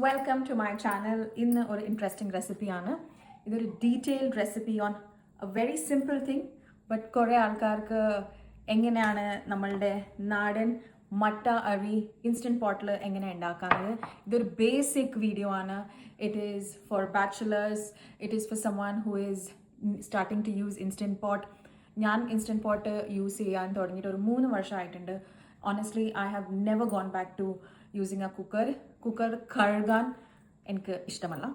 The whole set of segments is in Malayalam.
welcome to my channel. ഇന്ന് ഒരു ഇൻട്രസ്റ്റിംഗ് റെസിപ്പിയാണ്. ഇതൊരു detailed recipe on A very simple thing, but കുറേ ആൾക്കാർക്ക് എങ്ങനെയാണ് നമ്മളുടെ നാടൻ മട്ട അരി ഇൻസ്റ്റൻറ്റ് പോട്ടിൽ എങ്ങനെ ഉണ്ടാക്കാറ്. ഇതൊരു ബേസിക് വീഡിയോ ആണ്. It is for bachelors, it is for someone who is starting to use instant pot. ഞാൻ ഇൻസ്റ്റൻറ്റ് പോട്ട് യൂസ് ചെയ്യാൻ തുടങ്ങിയിട്ട് ഒരു 3 വർഷമായിട്ടുണ്ട്. Honestly I have never gone back to using a cooker കഴുകാൻ എനിക്ക് ഇഷ്ടമല്ല.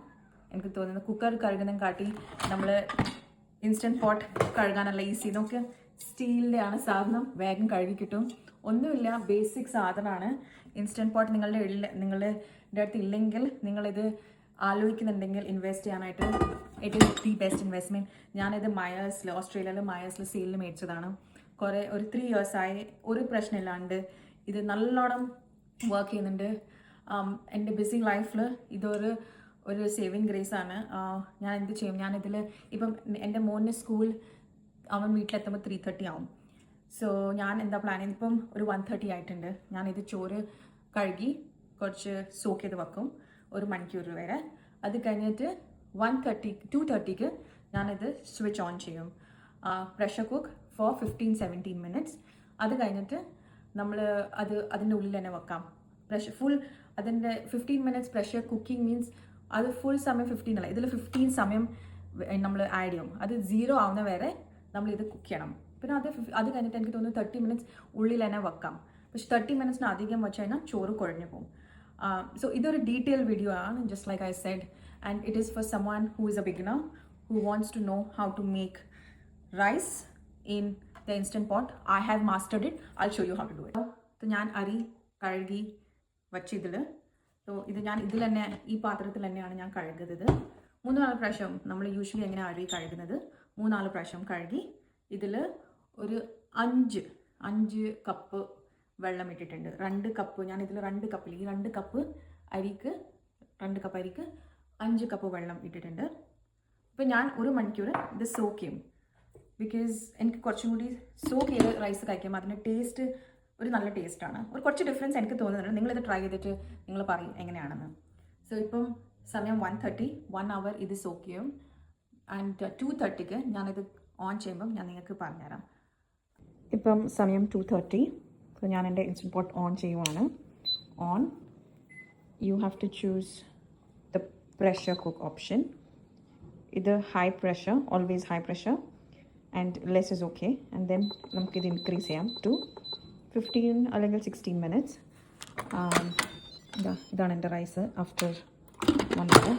എനിക്ക് തോന്നുന്നത് കുക്കർ കഴുകുന്നതും കാട്ടി നമ്മൾ ഇൻസ്റ്റൻറ്റ് പോട്ട് കഴുകാനല്ല ഈസി. നമുക്ക് സ്റ്റീലിൻ്റെ ആണ് സാധനം, വേഗം കഴുകി കിട്ടും. ഒന്നുമില്ല, ബേസിക് സാധനമാണ്. ഇൻസ്റ്റൻറ്റ് പോട്ട് നിങ്ങളുടെ അടുത്ത് ഇല്ലെങ്കിൽ നിങ്ങളിത് ആലോചിക്കുന്നുണ്ടെങ്കിൽ ഇൻവെസ്റ്റ് ചെയ്യാനായിട്ട് it is the best investment. ഞാനിത് ഓസ്ട്രേലിയയിൽ മയേഴ്സിൽ സെയിലിൽ മേടിച്ചതാണ്. ഒരു 3 ഇയേഴ്സായി ഒരു പ്രശ്നമില്ലാണ്ട് ഇത് നല്ലോണം വർക്ക് ചെയ്യുന്നുണ്ട്. എൻ്റെ ബിസി ലൈഫിൽ ഇതൊരു സേവിങ് ഗ്രേസ് ആണ്. ഞാൻ എന്ത് ചെയ്യും, ഞാനിതിൽ ഇപ്പം എൻ്റെ മോന് അവൻ വീട്ടിലെത്തുമ്പോൾ 3:30 ആവും. സോ ഞാൻ എന്താ പ്ലാൻ ചെയ്യുന്നത്, ഇപ്പം ഒരു 1:30 ആയിട്ടുണ്ട്. ഞാനിത് ചോറ് കഴുകി കുറച്ച് സോക്ക് ചെയ്ത് വെക്കും ഒരു മണിക്കൂർ വരെ. അത് കഴിഞ്ഞിട്ട് 2:30ക്ക് ഞാനിത് സ്വിച്ച് ഓൺ ചെയ്യും. Pressure cook four 15-17 minutes. അത് കഴിഞ്ഞിട്ട് നമ്മൾ അതിൻ്റെ ഉള്ളിൽ തന്നെ വെക്കാം. അതിൻ്റെ 15 മിനിറ്റ്സ് പ്രഷർ കുക്കിംഗ് മീൻസ് അത് ഫുൾ സമയം 15 അല്ല, ഇതിൽ 15 സമയം നമ്മൾ ആഡ് ചെയ്യും. അത് 0 ആവുന്ന വരെ നമ്മളിത് കുക്ക് ചെയ്യണം. പിന്നെ അത് കഴിഞ്ഞിട്ട് എനിക്ക് തോന്നുന്നു 30 മിനിറ്റ്സ് ഉള്ളിൽ തന്നെ വെക്കാം. പക്ഷെ 30 മിനിറ്റ്സിന് അധികം വെച്ച് കഴിഞ്ഞാൽ ചോറ് കുഴഞ്ഞു പോകും. സോ ഇതൊരു ഡീറ്റെയിൽ വീഡിയോ ആണ്, just like I said, and it is for someone who is a beginner who wants to know how to make rice in the instant pot. I have mastered it. I'll show you how to do it. So ഞാൻ അരി കഴുകി വച്ചിതിൽ, സോ ഇത് ഞാൻ ഇതിൽ തന്നെ ഈ പാത്രത്തിൽ തന്നെയാണ് ഞാൻ കഴുകുന്നത്. 3-4 പ്രാവശ്യം നമ്മൾ യൂഷ്വലി എങ്ങനെ അരി കഴുകുന്നത്, 3-4 പ്രാവശ്യം കഴുകി ഇതിൽ ഒരു 5 കപ്പ് വെള്ളം ഇട്ടിട്ടുണ്ട്. 2 കപ്പ്, ഞാൻ ഇതിൽ 2 കപ്പിൽ ഈ 2 കപ്പ് അരിക്ക് 5 കപ്പ് വെള്ളം ഇട്ടിട്ടുണ്ട്. അപ്പോൾ ഞാൻ ഒരു മണിക്കൂർ ഇത് സോക്ക് ചെയ്യും. ബിക്കോസ് എനിക്ക് കുറച്ചും കൂടി സോക്ക് ചെയ്ത് റൈസ് കഴിക്കുമ്പോൾ അതിൻ്റെ ടേസ്റ്റ് ഒരു നല്ല ടേസ്റ്റാണ്. കുറച്ച് ഡിഫറൻസ് എനിക്ക് തോന്നുന്നുണ്ട്. നിങ്ങളിത് ട്രൈ ചെയ്തിട്ട് നിങ്ങൾ പറയും എങ്ങനെയാണെന്ന്. സോ ഇപ്പം സമയം 1:30, 1 അവർ ഇത് സോക്ക് ചെയ്യും. ആൻഡ് 2:30ക്ക് ഞാനിത് ഓൺ ചെയ്യുമ്പം ഞാൻ നിങ്ങൾക്ക് പറഞ്ഞുതരാം. ഇപ്പം സമയം 2:30. സോ ഞാൻ എൻ്റെ ഇൻസ്റ്റൻറ്റ് പോട്ട് ഓൺ ചെയ്യുവാണ്. On, you have to choose the pressure cook option. ഇത് high pressure, always high pressure, and less is okay. And then നമുക്കിത് ഇൻക്രീസ് ചെയ്യാം ടു 15 അല്ലെങ്കിൽ 16 മിനിറ്റ്സ്. ഇതാണ് എൻ്റെ റൈസ്. ആഫ്റ്റർ 1 അവർ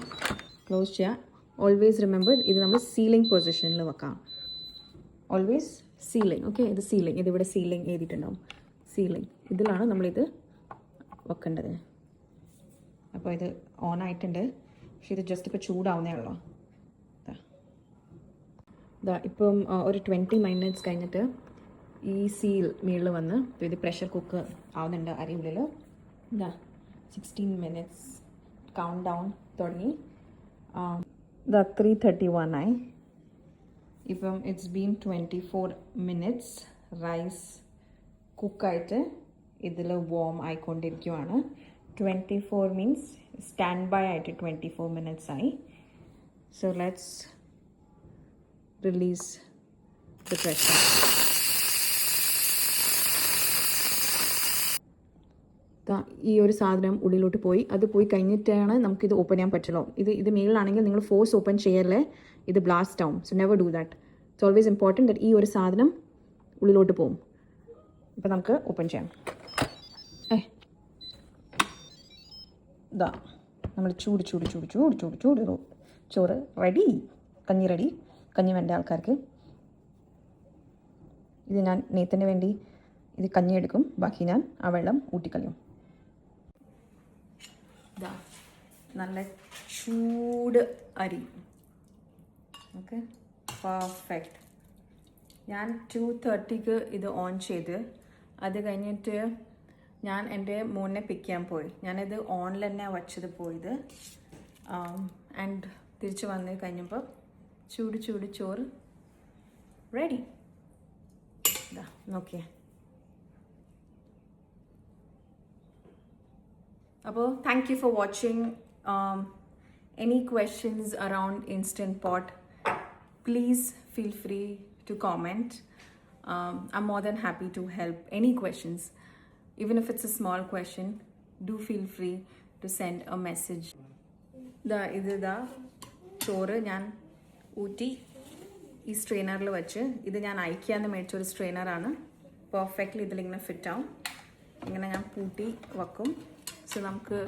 ക്ലോസ് ചെയ്യാം. ഓൾവേസ് റിമെമ്പർ, ഇത് നമ്മൾ സീലിംഗ് പൊസിഷനിൽ വെക്കാം. Always sealing, okay. ഇത് സീലിംഗ്, ഇതിവിടെ സീലിംഗ് എഴുതിയിട്ടുണ്ടാവും. സീലിംഗ്, ഇതിലാണ് നമ്മളിത് വെക്കേണ്ടത്. അപ്പോൾ ഇത് ഓൺ ആയിട്ടുണ്ട്, പക്ഷേ ഇത് ജസ്റ്റ് ഇപ്പോൾ ചൂടാവുന്നേ ഉള്ളൂ. ഇപ്പം ഒരു 20 മിനിറ്റ്സ് കഴിഞ്ഞിട്ട് ഈ സീൽ മേളിൽ വന്ന് ഇത് പ്രഷർ കുക്ക് ആവുന്നുണ്ട് അരിയുള്ളിൽ. 16 മിനിറ്റ്സ് കൗണ്ട് ഡൗൺ തുടങ്ങി. 3:31 ആയി. ഇപ്പം ഇറ്റ്സ് ബീൻ 24 മിനിറ്റ്സ്. റൈസ് കുക്കായിട്ട് ഇതിൽ വോം ആയിക്കൊണ്ടിരിക്കുവാണ്. 24 മീൻസ് സ്റ്റാൻഡ് ബൈ ആയിട്ട് 24 മിനിറ്റ്സ് ആയി. So let's release the pressure. ഈ ഒരു സാധനം ഉള്ളിലോട്ട് പോയി, അത് പോയി കഴിഞ്ഞിട്ടാണ് നമുക്കിത് ഓപ്പൺ ചെയ്യാൻ പറ്റുള്ളൂ. ഇത് മേളിലാണെങ്കിൽ നിങ്ങൾ ഫോഴ്സ് ഓപ്പൺ ചെയ്യല്ലേ, ഇത് ബ്ലാസ്റ്റ് ആവും. So never do that. It's always important that ഈ ഒരു സാധനം ഉള്ളിലോട്ട് പോകും. ഇപ്പം നമുക്ക് ഓപ്പൺ ചെയ്യാം. നമ്മൾ ചൂട് ചോറ് റെഡി. കഞ്ഞി റെഡി. കഞ്ഞി വേണ്ട ആൾക്കാർക്ക് ഇത് ഞാൻ നേത്തിന് വേണ്ടി ഇത് കഞ്ഞി എടുക്കും, ബാക്കി ഞാൻ ആ വെള്ളം ഊട്ടിക്കളയും. നല്ല ചൂട് അരി. Okay, perfect. ഞാൻ 2:30ക്ക് ഇത് ഓൺ ചെയ്ത് അത് കഴിഞ്ഞിട്ട് ഞാൻ എൻ്റെ മോനെ പിക്ക് ചെയ്യാൻ പോയി. ഞാനിത് ഓണിൽ തന്നെ വച്ചത് പോയത്. ആൻഡ് തിരിച്ച് വന്ന് കഴിഞ്ഞപ്പോൾ ചൂട് ചോറ് റെഡി. നോക്കിയേ. അപ്പോൾ thank you for watching any questions around Instant Pot, please feel free to comment. I'm more than happy to help. Any questions, even if it's a small question, do feel free to send a message. ഇതാ ചോറ് ഞാൻ ഊറ്റി ഈ സ്ട്രെയിനറിൽ വെച്ച്, ഇത് ഞാൻ അയക്കാന്ന് മേടിച്ചൊരു സ്ട്രെയിനറാണ്. പെർഫെക്റ്റ്ലി ഇതിലിങ്ങനെ ഫിറ്റ് ആവും. ഇങ്ങനെ ഞാൻ പൂട്ടി വെക്കും. സോ നമുക്ക്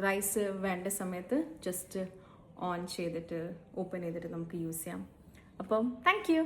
റൈസ് വേണ്ട സമയത്ത് ജസ്റ്റ് ഓൺ ചെയ്തിട്ട് ഓപ്പൺ ചെയ്തിട്ട് നമുക്ക് യൂസ് ചെയ്യാം. അപ്പം താങ്ക് യു.